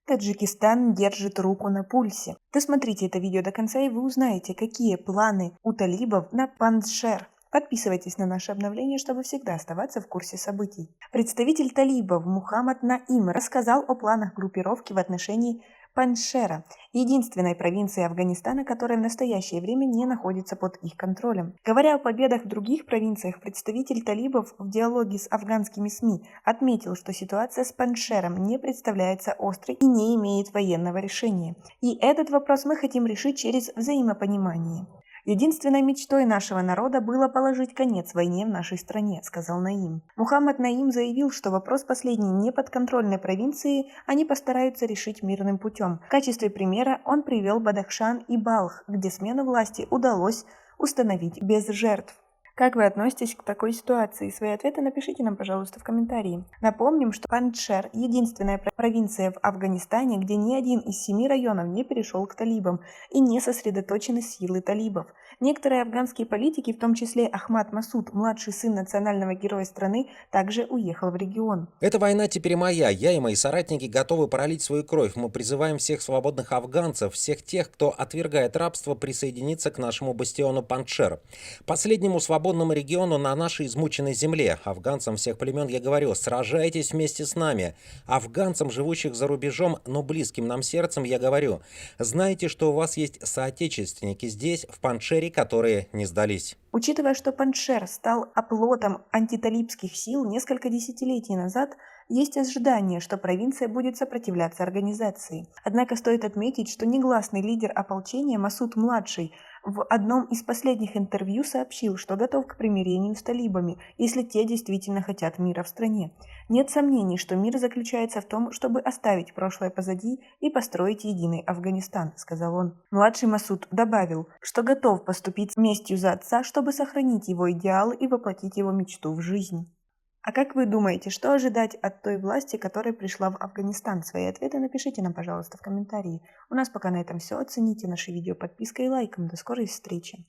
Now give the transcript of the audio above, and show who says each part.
Speaker 1: Таджикистан держит руку на пульсе. Досмотрите это видео до конца, и вы узнаете, какие планы у талибов на Панджшер. Подписывайтесь на наши обновления, чтобы всегда оставаться в курсе событий. Представитель талибов Мухаммад Наим рассказал о планах группировки в отношении Панджшера, единственной провинции Афганистана, которая в настоящее время не находится под их контролем. Говоря о победах в других провинциях, представитель талибов в диалоге с афганскими СМИ отметил, что ситуация с Панджшером не представляется острой и не имеет военного решения. И этот вопрос мы хотим решить через взаимопонимание. «Единственной мечтой нашего народа было положить конец войне в нашей стране», — сказал Наим. Мухаммад Наим заявил, что вопрос последней неподконтрольной провинции они постараются решить мирным путем. В качестве примера он привел Бадахшан и Балх, где смену власти удалось установить без жертв. Как вы относитесь к такой ситуации? Свои ответы напишите нам, пожалуйста, в комментарии. Напомним, что Панджшер – единственная провинция в Афганистане, где ни один из 7 районов не перешел к талибам и не сосредоточены силы талибов. Некоторые афганские политики, в том числе Ахмад Масуд, младший сын национального героя страны, также уехал в регион.
Speaker 2: Эта война теперь моя. Я и мои соратники готовы пролить свою кровь. Мы призываем всех свободных афганцев, всех тех, кто отвергает рабство, присоединиться к нашему бастиону Панджшер, последнему свободному региону на нашей измученной земле. Афганцам всех племен я говорю: сражайтесь вместе с нами. Афганцам, живущих за рубежом, но близким нам сердцем, я говорю: знайте, что у вас есть соотечественники здесь, в Панджшере, которые не сдались.
Speaker 1: Учитывая, что Панджшер стал оплотом антиталибских сил несколько десятилетий назад, есть ожидание, что провинция будет сопротивляться организации. Однако стоит отметить, что негласный лидер ополчения Масуд-младший в одном из последних интервью сообщил, что готов к примирению с талибами, если те действительно хотят мира в стране. Нет сомнений, что мир заключается в том, чтобы оставить прошлое позади и построить единый Афганистан, сказал он. Младший Масуд добавил, что готов поступить местью за отца, чтобы сохранить его идеалы и воплотить его мечту в жизнь. А как вы думаете, что ожидать от той власти, которая пришла в Афганистан? Свои ответы напишите нам, пожалуйста, в комментарии. У нас пока на этом все. Оцените наше видео подпиской и лайком. До скорой встречи!